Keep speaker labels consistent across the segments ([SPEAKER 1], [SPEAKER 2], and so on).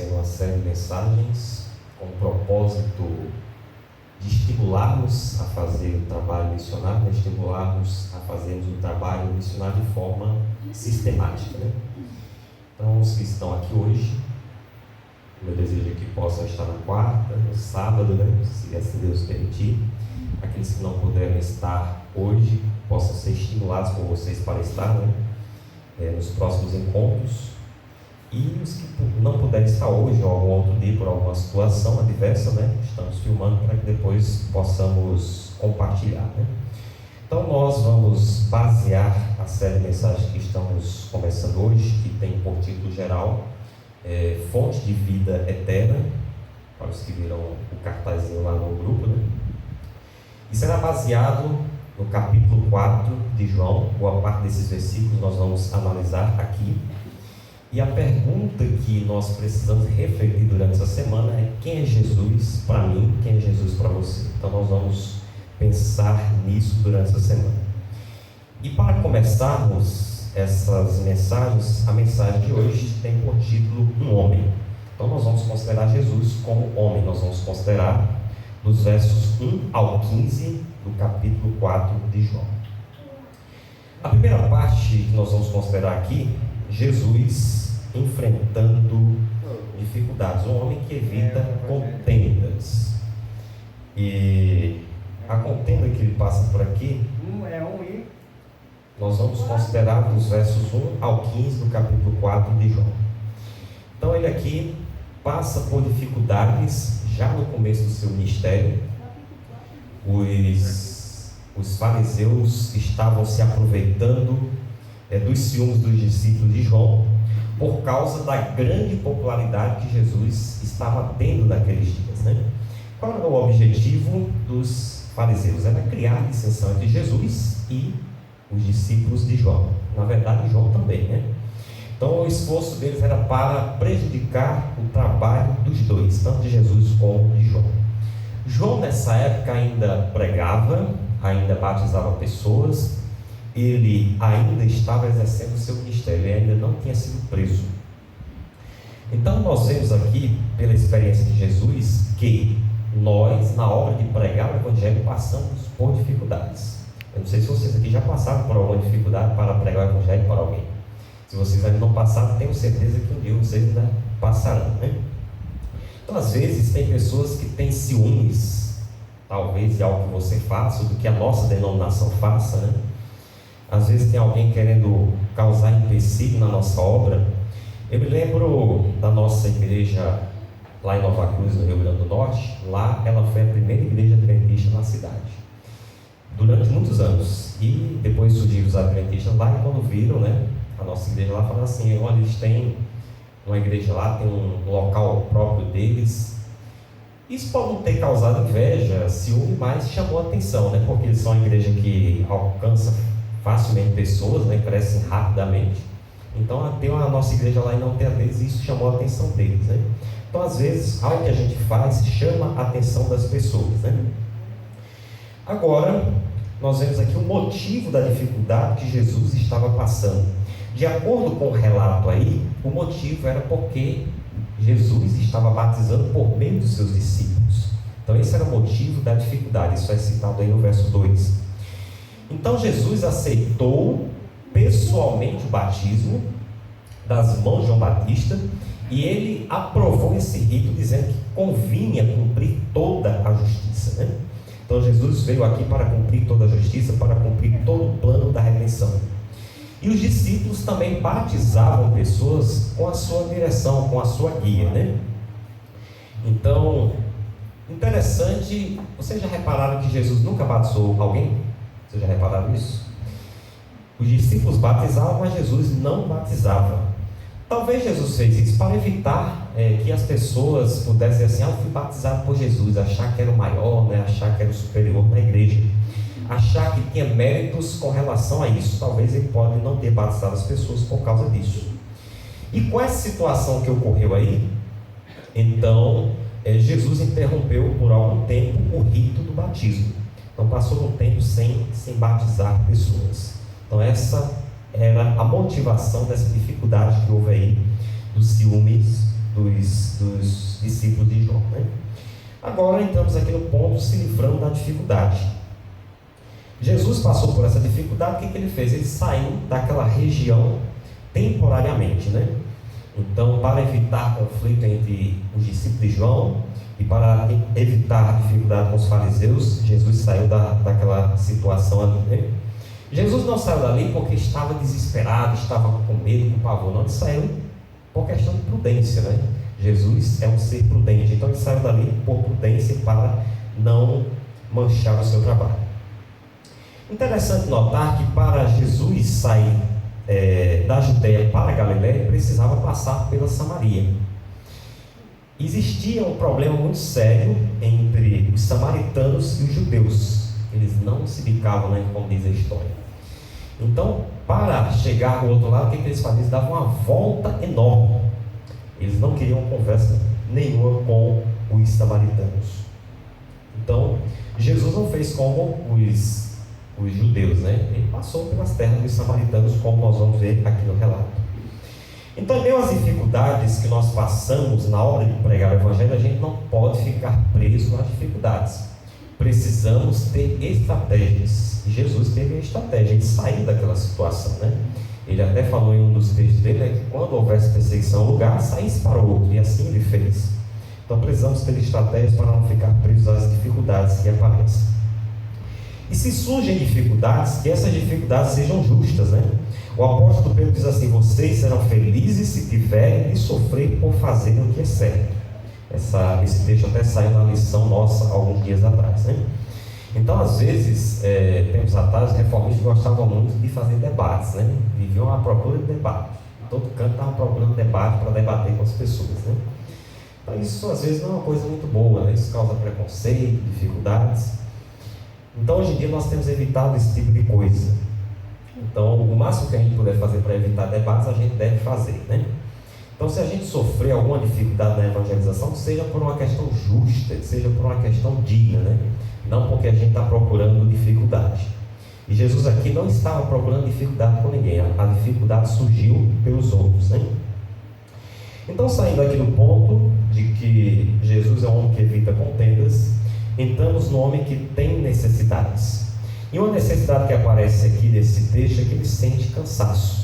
[SPEAKER 1] sendo uma série de mensagens com o propósito de estimularmos a fazer o trabalho missionário, estimularmos a fazermos o trabalho missionário de forma sistemática, né? Então, os que estão aqui hoje, meu desejo é que possam estar na quarta, no sábado, né? Se assim Deus permitir. Aqueles que não puderem estar hoje, possam ser estimulados por vocês para estar, né? Nos próximos encontros. E os que não puderem estar hoje ou algum outro dia por alguma situação adversa, né? Estamos filmando para que depois possamos compartilhar, né? Então nós vamos basear a série de mensagens que estamos começando hoje, que tem por título geral Fonte de Vida Eterna, para os que viram o cartazinho lá no grupo, né? E será baseado no capítulo 4 de João. Boa parte desses versículos nós vamos analisar aqui. E a pergunta que nós precisamos refletir durante essa semana é: quem é Jesus para mim? Quem é Jesus para você? Então nós vamos pensar nisso durante essa semana. E para começarmos essas mensagens, a mensagem de hoje tem por título Um Homem. Então nós vamos considerar Jesus como homem. Nós vamos considerar dos versos 1 ao 15 do capítulo 4 de João. A primeira parte que nós vamos considerar aqui, Jesus enfrentando dificuldades, um homem que evita contendas. E a contenda que ele passa por aqui, nós vamos considerar dos versos 1 ao 15 do capítulo 4 de João. Então ele aqui passa por dificuldades já no começo do seu ministério. Os fariseus estavam se aproveitando dos ciúmes dos discípulos de João, por causa da grande popularidade que Jesus estava tendo naqueles dias, né? Qual era o objetivo dos fariseus? Era criar dissensão entre Jesus e os discípulos de João. Na verdade, João também, né? Então o esforço deles era para prejudicar o trabalho dos dois, tanto de Jesus como de João. João nessa época ainda pregava, ainda batizava pessoas, ele ainda estava exercendo o seu ministério, ele ainda não tinha sido preso. Então nós vemos aqui, pela experiência de Jesus, que nós, na hora de pregar o Evangelho, passamos por dificuldades. Eu não sei se vocês aqui já passaram por alguma dificuldade para pregar o Evangelho para alguém. Se vocês ainda não passaram, tenho certeza que um dia vocês ainda passarão, né? Então às vezes tem pessoas que têm ciúmes, talvez de algo que você faça, ou do que a nossa denominação faça, né? Às vezes tem alguém querendo causar empecilho na nossa obra. Eu me lembro da nossa igreja lá em Nova Cruz, no Rio Grande do Norte. Lá ela foi a primeira igreja adventista na cidade, durante muitos anos. E depois surgiram os adventistas lá, e quando viram, né, a nossa igreja lá, falaram assim: olha, eles têm uma igreja lá, tem um local próprio deles. Isso pode não ter causado inveja, ciúme, mas chamou a atenção, né? Porque eles são uma igreja que alcança facilmente pessoas, né? Crescem rapidamente. Então ter a nossa igreja lá e não ter a deles, isso chamou a atenção deles, né? Então às vezes algo que a gente faz chama a atenção das pessoas, né? Agora nós vemos aqui o motivo da dificuldade que Jesus estava passando. De acordo com o relato aí, o motivo era porque Jesus estava batizando por meio dos seus discípulos. Então esse era o motivo da dificuldade. Isso é citado aí no verso 2. Então Jesus aceitou pessoalmente o batismo das mãos de João Batista, e ele aprovou esse rito, dizendo que convinha cumprir toda a justiça, né? Então Jesus veio aqui para cumprir toda a justiça, para cumprir todo o plano da redenção. E os discípulos também batizavam pessoas com a sua direção, com a sua guia, né? Então, interessante, vocês já repararam que Jesus nunca batizou alguém? Vocês já repararam isso? Os discípulos batizavam, mas Jesus não batizava. Talvez Jesus fez isso para evitar que as pessoas pudessem dizer assim: eu fui batizado por Jesus, achar que era o maior, né? Achar que era o superior na igreja, achar que tinha méritos com relação a isso. Talvez ele pode não ter batizado as pessoas por causa disso. E com essa situação que ocorreu aí, então Jesus interrompeu por algum tempo o rito do batismo. Então passou um tempo sem batizar pessoas. Então essa era a motivação dessa dificuldade que houve aí dos ciúmes dos discípulos de João, né? Agora entramos aqui no ponto, se livrando da dificuldade. Jesus passou por essa dificuldade, o que ele fez? Ele saiu daquela região temporariamente, né? Então, para evitar conflito entre os discípulos de João e para evitar dificuldade com os fariseus, Jesus saiu daquela situação ali, né? Jesus não saiu dali porque estava desesperado, estava com medo, com pavor, não. Ele saiu por questão de prudência, né? Jesus é um ser prudente, então ele saiu dali por prudência para não manchar o seu trabalho. Interessante notar que para Jesus sair da Judéia para a Galiléia, precisava passar pela Samaria. Existia um problema muito sério entre os samaritanos e os judeus. Eles não se bicavam, né, como diz a história. Então, para chegar do outro lado, o que eles faziam? Eles davam uma volta enorme. Eles não queriam conversa nenhuma com os samaritanos. Então, Jesus não fez como os judeus, né? Ele passou pelas terras dos samaritanos, como nós vamos ver aqui no relato. Então, meio às dificuldades que nós passamos na hora de pregar o Evangelho, a gente não pode ficar preso às dificuldades. Precisamos ter estratégias. Jesus teve a estratégia de sair daquela situação, né? Ele até falou em um dos textos dele, né, que quando houvesse perseguição no lugar, saísse para o outro, e assim ele fez. Então precisamos ter estratégias para não ficar presos às dificuldades que aparecem. E se surgem dificuldades, que essas dificuldades sejam justas, né? O apóstolo Pedro diz assim: vocês serão felizes se tiverem de sofrer por fazerem o que é certo. Esse texto até saiu na lição nossa alguns dias atrás, né? Então, às vezes, tempos atrás, os reformistas gostavam muito de fazer debates, né? Viviam à procura de debate. Todo canto estava procurando debate para debater com as pessoas, né? Então, isso às vezes não é uma coisa muito boa, né? Isso causa preconceito, dificuldades. Então, hoje em dia, nós temos evitado esse tipo de coisa. Então, o máximo que a gente puder fazer para evitar debates, a gente deve fazer, né? Então, se a gente sofrer alguma dificuldade na evangelização, seja por uma questão justa, seja por uma questão digna, né? Não porque a gente está procurando dificuldade. E Jesus aqui não estava procurando dificuldade com ninguém. A dificuldade surgiu pelos outros, né? Então, saindo aqui do ponto de que Jesus é um homem que evita contendas, entramos no homem que tem necessidades. E uma necessidade que aparece aqui nesse texto é que ele sente cansaço.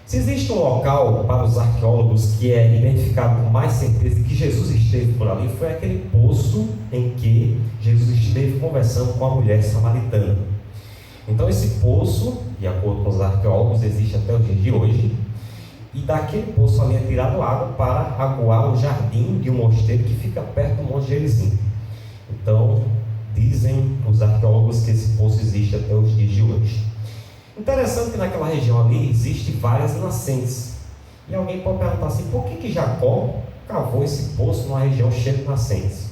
[SPEAKER 1] Se existe um local para os arqueólogos que é identificado com mais certeza que Jesus esteve por ali, foi aquele poço em que Jesus esteve conversando com a mulher samaritana. Então esse poço, de acordo com os arqueólogos, existe até os dias de hoje, e daquele poço ali é tirado água para aguar o jardim de um mosteiro que fica perto do Monte Gerizim. Então, dizem os arqueólogos que esse poço existe até os dias de hoje. Interessante que naquela região ali existem várias nascentes. E alguém pode perguntar assim: por que Jacó cavou esse poço numa região cheia de nascentes?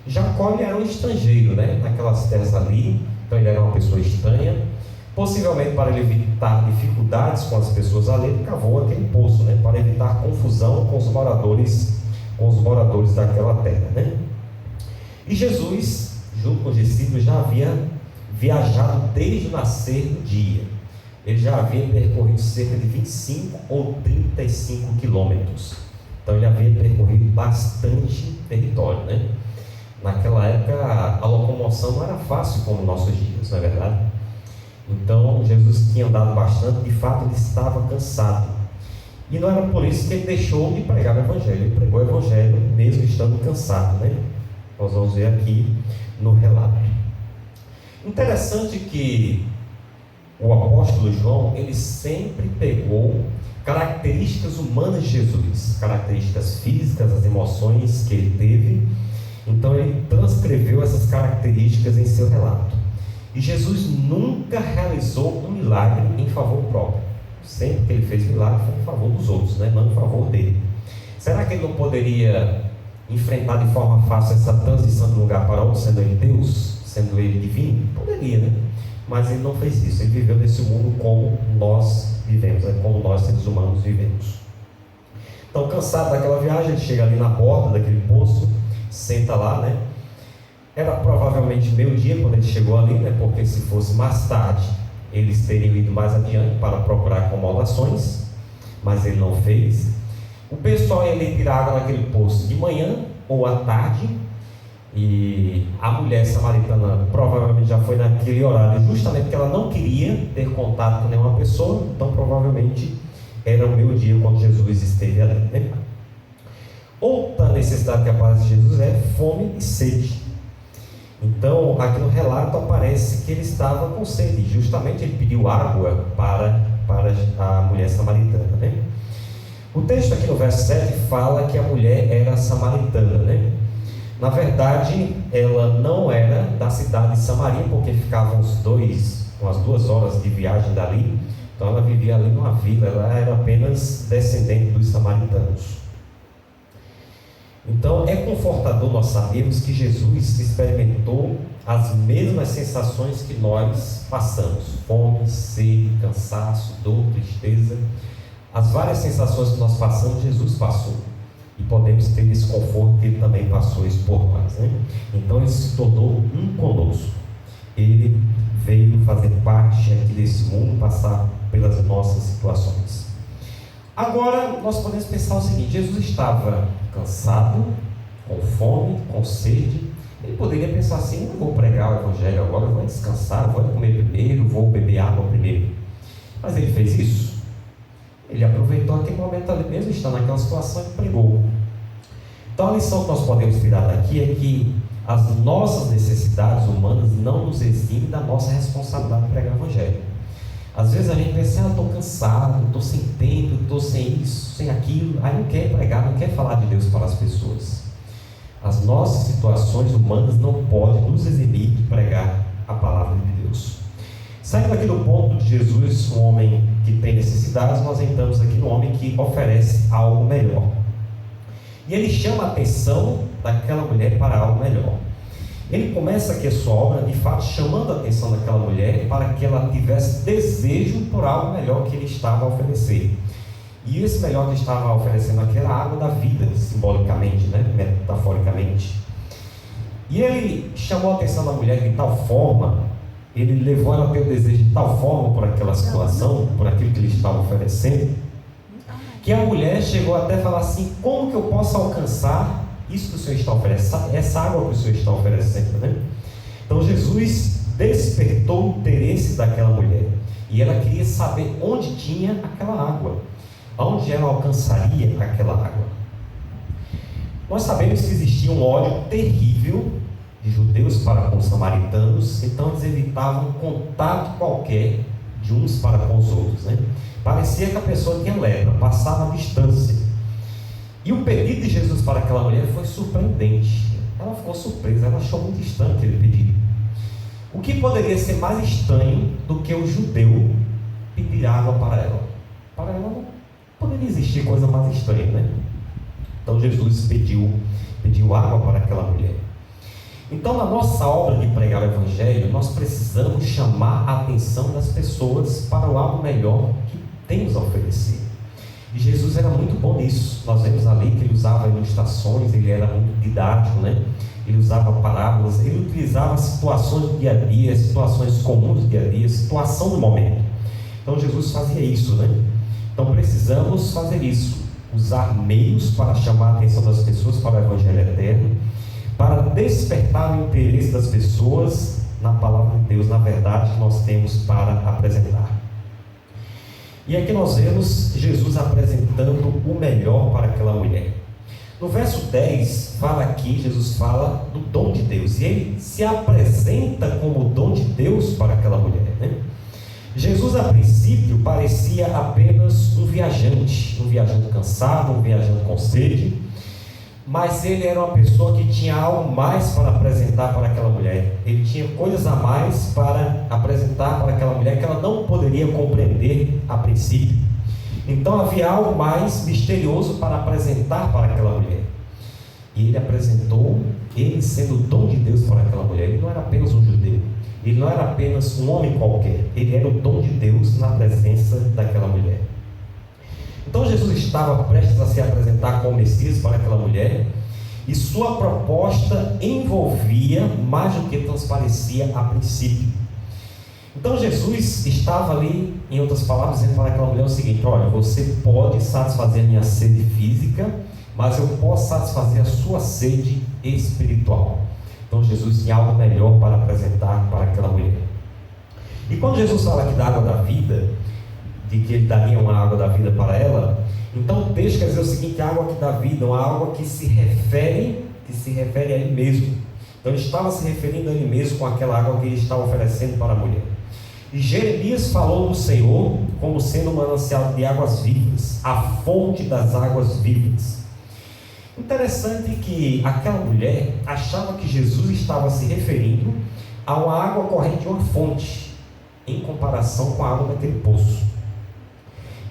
[SPEAKER 1] Jacó, ele era um estrangeiro, né? Naquelas terras ali, então ele era uma pessoa estranha. Possivelmente para ele evitar dificuldades com as pessoas ali, ele cavou aquele poço, né? Para evitar confusão com os moradores daquela terra, né? E Jesus, junto com os discípulos, já havia viajado desde o nascer do dia. Ele já havia percorrido cerca de 25 ou 35 quilômetros. Então ele havia percorrido bastante território, né? Naquela época a locomoção não era fácil como nos nossos dias, não é verdade? Então Jesus tinha andado bastante, de fato ele estava cansado. E não era por isso que ele deixou de pregar o Evangelho. Ele pregou o Evangelho mesmo estando cansado, né? Nós vamos ver aqui no relato. Interessante que o apóstolo João, ele sempre pegou características humanas de Jesus, características físicas, as emoções que ele teve. Então ele transcreveu essas características em seu relato. E Jesus nunca realizou um milagre em favor próprio. Sempre que ele fez milagre foi em favor dos outros, né? Não em favor dele. Será que ele não poderia enfrentar de forma fácil essa transição de um lugar para outro, sendo ele Deus, sendo ele divino? Poderia, né? Mas ele não fez isso. Ele viveu nesse mundo como nós vivemos, né? Como nós seres humanos vivemos. Então, cansado daquela viagem, ele chega ali na borda daquele poço, senta lá, né? Era provavelmente meio-dia quando ele chegou ali, né? Porque se fosse mais tarde, eles teriam ido mais adiante para procurar acomodações, mas ele não fez. O pessoal ia ali tirar água naquele poço de manhã ou à tarde, e a mulher samaritana provavelmente já foi naquele horário, justamente porque ela não queria ter contato com nenhuma pessoa, então provavelmente era o meio-dia quando Jesus esteve ali, né? Outra necessidade que aparece em Jesus é fome e sede. Então, aqui no relato aparece que ele estava com sede, justamente ele pediu água para a mulher samaritana, né? O texto aqui no verso 7 fala que a mulher era samaritana, né? Na verdade, ela não era da cidade de Samaria, porque ficavam umas 2 horas de viagem dali. Então ela vivia ali numa vila, ela era apenas descendente dos samaritanos. Então é confortador nós sabermos que Jesus experimentou as mesmas sensações que nós passamos: fome, sede, cansaço, dor, tristeza. As várias sensações que nós passamos, Jesus passou. E podemos ter esse conforto que ele também passou isso por nós, né? Então ele se tornou um conosco. Ele veio fazer parte aqui desse mundo, passar pelas nossas situações. Agora nós podemos pensar o seguinte: Jesus estava cansado, com fome, com sede. Ele poderia pensar assim: não vou pregar o evangelho agora, eu vou descansar, vou comer primeiro, vou beber água primeiro. Mas ele fez isso. Ele aproveitou aquele momento ali mesmo, está naquela situação e pregou. Então a lição que nós podemos tirar daqui é que as nossas necessidades humanas não nos eximem da nossa responsabilidade de pregar o evangelho. Às vezes a gente pensa: estou cansado, estou sem tempo, estou sem isso, sem aquilo, aí não quer pregar, não quer falar de Deus para as pessoas. As nossas situações humanas não podem nos eximir de pregar a palavra de Deus. Saindo aqui do ponto de Jesus, um homem que tem necessidades, nós entramos aqui no homem que oferece algo melhor. E ele chama a atenção daquela mulher para algo melhor. Ele começa aqui a sua obra, de fato, chamando a atenção daquela mulher para que ela tivesse desejo por algo melhor que ele estava a oferecer. E esse melhor que ele estava oferecendo aqui era a água da vida, simbolicamente, né? Metaforicamente. E ele chamou a atenção da mulher de tal forma, ele levou ela a ter o desejo de tal forma por aquela situação, por aquilo que ele estava oferecendo, que a mulher chegou até a falar assim: como que eu posso alcançar isso que o Senhor está oferecendo, essa água que o Senhor está oferecendo, né? Então Jesus despertou o interesse daquela mulher, e ela queria saber onde tinha aquela água, onde ela alcançaria aquela água. Nós sabemos que existia um ódio terrível de judeus para com os samaritanos, então eles evitavam contato qualquer de uns para com os outros, né? Parecia que a pessoa tinha lepra, passava a distância. E o pedido de Jesus para aquela mulher foi surpreendente. Ela ficou surpresa, ela achou muito estranho aquele pedido. O que poderia ser mais estranho do que o judeu pedir água para ela? Para ela não poderia existir coisa mais estranha, né? Então Jesus pediu água para aquela mulher. Então, na nossa obra de pregar o evangelho, nós precisamos chamar a atenção das pessoas para o algo melhor que temos a oferecer. E Jesus era muito bom nisso. Nós vemos ali que ele usava ilustrações, ele era muito didático, né? Ele usava parábolas, ele utilizava situações do dia a dia, situações comuns do dia a dia, situação do momento. Então Jesus fazia isso, né? Então precisamos fazer isso, usar meios para chamar a atenção das pessoas para o evangelho eterno, para despertar o interesse das pessoas na palavra de Deus, na verdade que nós temos para apresentar. E aqui nós vemos Jesus apresentando o melhor para aquela mulher. No verso 10, Jesus fala do dom de Deus, e ele se apresenta como o dom de Deus para aquela mulher, né? Jesus, a princípio, parecia apenas um viajante cansado, um viajante com sede, mas ele era uma pessoa que tinha algo mais para apresentar para aquela mulher. Ele tinha coisas a mais para apresentar para aquela mulher que ela não poderia compreender a princípio. Então havia algo mais misterioso para apresentar para aquela mulher. E ele apresentou, ele sendo o dom de Deus para aquela mulher. Ele não era apenas um judeu, ele não era apenas um homem qualquer, ele era o dom de Deus na presença daquela mulher. Então Jesus estava prestes a se apresentar como Messias para aquela mulher, e sua proposta envolvia mais do que transparecia a princípio. Então Jesus estava ali, em outras palavras, dizendo para aquela mulher o seguinte: olha, você pode satisfazer a minha sede física, mas eu posso satisfazer a sua sede espiritual. Então Jesus tinha algo melhor para apresentar para aquela mulher. E quando Jesus fala aqui da água da vida, de que ele daria uma água da vida para ela, então o texto quer dizer o seguinte: a água que dá vida, uma água que se refere a ele mesmo. Então ele estava se referindo a ele mesmo com aquela água que ele estava oferecendo para a mulher. E Jeremias falou do Senhor como sendo um manancial de águas vivas, a fonte das águas vivas. Interessante que aquela mulher achava que Jesus estava se referindo a uma água corrente de uma fonte, em comparação com a água daquele poço.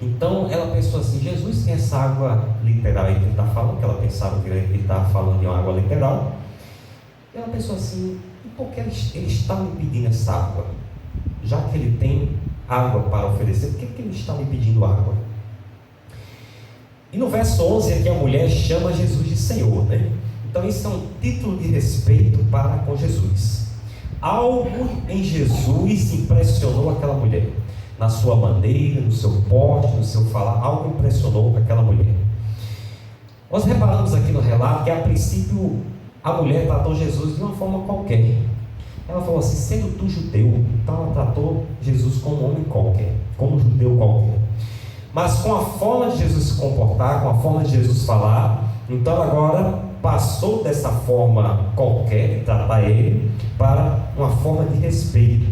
[SPEAKER 1] Então ela pensou assim: Jesus tem essa água literal aí que ele está falando, que ela pensava que ele estava falando de uma água literal. E ela pensou assim: e por que ele está me pedindo essa água? Já que ele tem água para oferecer, por que ele está me pedindo água? E no verso 11 aqui a mulher chama Jesus de Senhor, né? Então isso é um título de respeito para com Jesus. Algo em Jesus impressionou aquela mulher, na sua maneira, no seu porte, no seu falar. Algo impressionou aquela mulher. Nós reparamos aqui no relato que a princípio a mulher tratou Jesus de uma forma qualquer. Ela falou assim: sendo tu judeu, então ela tratou Jesus como um homem qualquer, como um judeu qualquer. Mas com a forma de Jesus se comportar, com a forma de Jesus falar, então agora passou dessa forma qualquer de tratar ele para uma forma de respeito.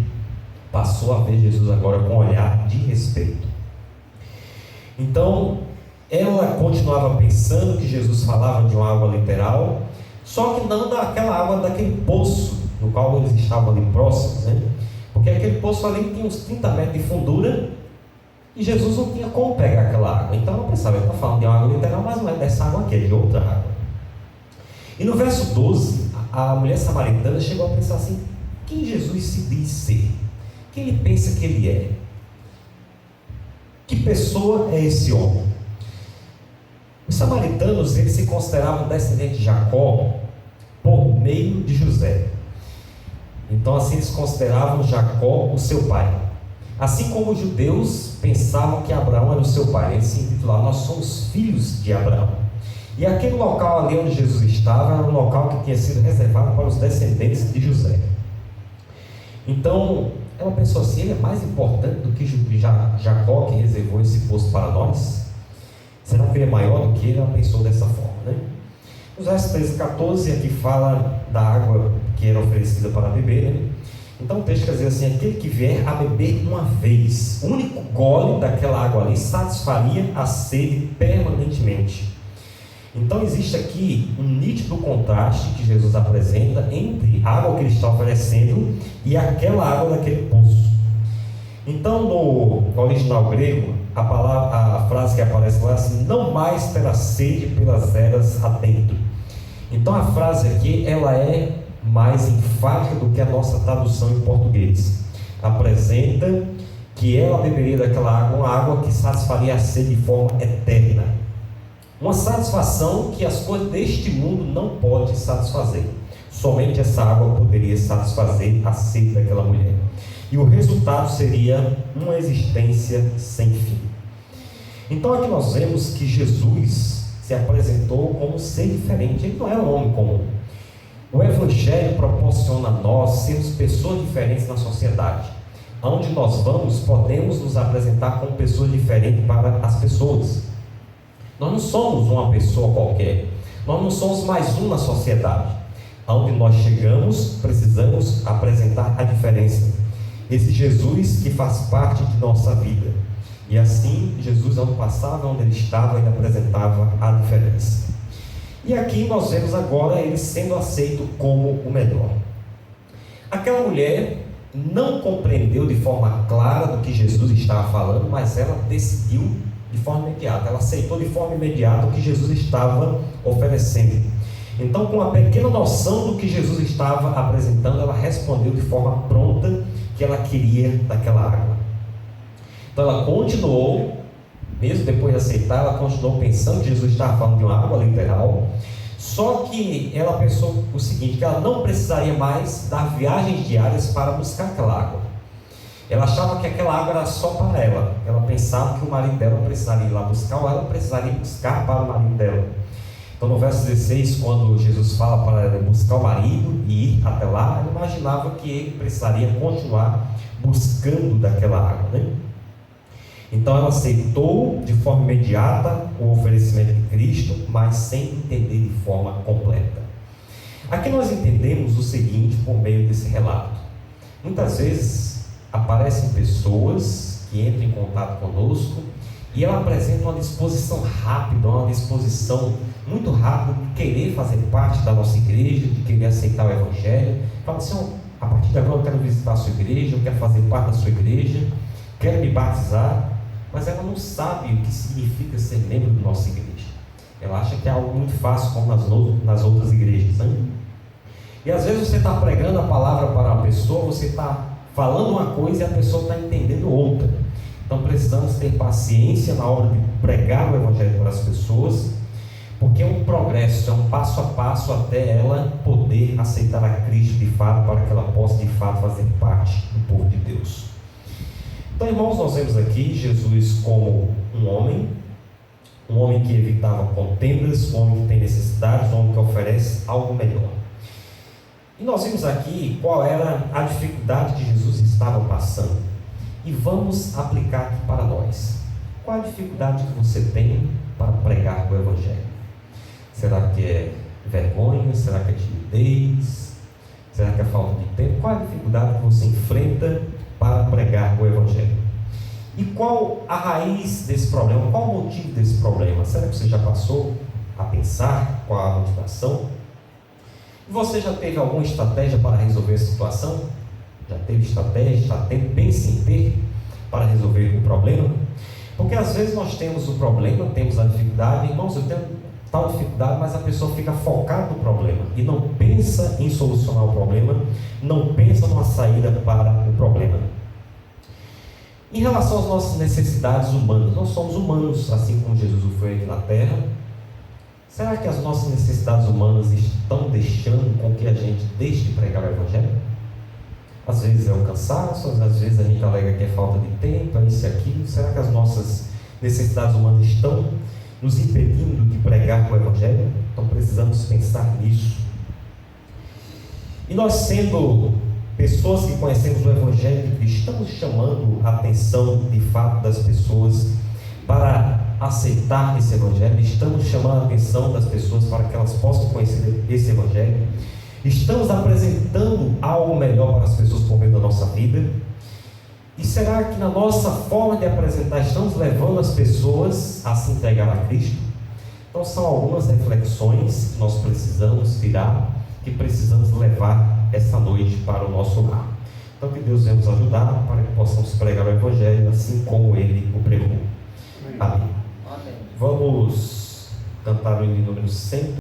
[SPEAKER 1] Passou a ver Jesus agora com um olhar de respeito. Então ela continuava pensando que Jesus falava de uma água literal, só que não daquela água daquele poço no qual eles estavam ali próximos, né? Porque aquele poço ali tinha uns 30 metros de fundura e Jesus não tinha como pegar aquela água. Então ela pensava: ele está falando de uma água literal, mas não é dessa água aqui, é de outra água. E no verso 12, a mulher samaritana chegou a pensar assim: quem Jesus se diz ser? Quem ele pensa que ele é? Que pessoa é esse homem? Os samaritanos, eles se consideravam descendentes de Jacó por meio de José. Então assim eles consideravam Jacó o seu pai. Assim como os judeus pensavam que Abraão era o seu pai. Eles se intitulavam: nós somos filhos de Abraão. E aquele local ali onde Jesus estava era um local que tinha sido reservado para os descendentes de José. Então ela pensou assim: ele é mais importante do que Jacó, que reservou esse poço para nós? Será que ele é maior do que ele? Ela pensou dessa forma, né? Nos versos 13 e 14 aqui fala da água que era oferecida para beber, né? Então o texto quer dizer assim: aquele que vier a beber uma vez, o único gole daquela água ali satisfaria a sede permanentemente. Então existe aqui um nítido contraste que Jesus apresenta entre a água que ele está oferecendo e aquela água daquele poço. Então no original grego, a frase que aparece lá é assim: não mais terá sede pelas eras adentro. Então a frase aqui ela é mais enfática do que a nossa tradução em português. Apresenta que ela beberia daquela água, uma água que satisfaria a sede de forma eterna. Uma satisfação que as coisas deste mundo não podem satisfazer. Somente essa água poderia satisfazer a sede daquela mulher. E o resultado seria uma existência sem fim. Então aqui nós vemos que Jesus se apresentou como um ser diferente. Ele não é um homem comum. O Evangelho proporciona a nós sermos pessoas diferentes na sociedade. Onde nós vamos, podemos nos apresentar como pessoas diferentes para as pessoas. Nós não somos uma pessoa qualquer. Nós não somos mais um na sociedade. Onde nós chegamos, precisamos apresentar a diferença. Esse Jesus que faz parte de nossa vida. E assim, Jesus, onde passava, onde ele estava, ele apresentava a diferença. E aqui nós vemos agora ele sendo aceito como o melhor. Aquela mulher não compreendeu de forma clara do que Jesus estava falando, mas ela decidiu de forma imediata. Ela aceitou de forma imediata o que Jesus estava oferecendo. Então, com a pequena noção do que Jesus estava apresentando, ela respondeu de forma pronta que ela queria daquela água. Então ela continuou, mesmo depois de aceitar, ela continuou pensando que Jesus estava falando de uma água literal. Só que ela pensou o seguinte: que ela não precisaria mais dar viagens diárias para buscar aquela água. Ela achava que aquela água era só para ela. Ela pensava que o marido dela precisaria ir lá buscar, ou ela precisaria buscar para o marido dela. Então, no verso 16, quando Jesus fala para ela buscar o marido e ir até lá, ela imaginava que ele precisaria continuar buscando daquela água, né? Então, ela aceitou de forma imediata o oferecimento de Cristo, mas sem entender de forma completa. Aqui nós entendemos o seguinte por meio desse relato. Muitas vezes aparecem pessoas que entram em contato conosco e ela apresenta uma disposição rápida, uma disposição muito rápida de querer fazer parte da nossa igreja, de querer aceitar o Evangelho. Fala assim: a partir de agora eu quero visitar a sua igreja, eu quero fazer parte da sua igreja, quero me batizar. Mas ela não sabe o que significa ser membro da nossa igreja. Ela acha que é algo muito fácil, como nas outras igrejas, né? E às vezes você está pregando a palavra para uma pessoa, você está falando uma coisa e a pessoa está entendendo outra. Então precisamos ter paciência na hora de pregar o Evangelho para as pessoas, porque é um progresso, é um passo a passo até ela poder aceitar a Cristo de fato, para que ela possa de fato fazer parte do povo de Deus. Então, irmãos, nós vemos aqui Jesus como um homem que evitava contendas, um homem que tem necessidades, um homem que oferece algo melhor. E nós vimos aqui qual era a dificuldade que Jesus estava passando. E vamos aplicar aqui para nós. Qual a dificuldade que você tem para pregar o Evangelho? Será que é vergonha? Será que é timidez? Será que é falta de tempo? Qual a dificuldade que você enfrenta para pregar o Evangelho? E qual a raiz desse problema? Qual o motivo desse problema? Será que você já passou a pensar qual a motivação? E você já teve alguma estratégia para resolver a situação? Já teve estratégia? Já pense em ter para resolver o problema? Porque às vezes nós temos o problema, temos a dificuldade. Irmãos, eu tenho tal dificuldade, mas a pessoa fica focada no problema e não pensa em solucionar o problema, não pensa numa saída para o problema. Em relação às nossas necessidades humanas, nós somos humanos, assim como Jesus foi aqui na terra. Será que as nossas necessidades humanas estão deixando com que a gente deixe de pregar o Evangelho? Às vezes é o cansaço, às vezes a gente alega que é falta de tempo, é isso e aquilo. Será que as nossas necessidades humanas estão nos impedindo de pregar o Evangelho? Então precisamos pensar nisso. E nós, sendo pessoas que conhecemos o Evangelho de Cristo, estamos chamando a atenção de fato das pessoas para aceitar esse Evangelho, estamos chamando a atenção das pessoas para que elas possam conhecer esse Evangelho, estamos apresentando algo melhor para as pessoas por meio da nossa vida. E será que na nossa forma de apresentar estamos levando as pessoas a se entregar a Cristo? Então são algumas reflexões que nós precisamos tirar, que precisamos levar essa noite para o nosso lar. Então que Deus venha nos ajudar para que possamos pregar o Evangelho assim como Ele o pregou. Amém. Vamos cantar o hino número 100.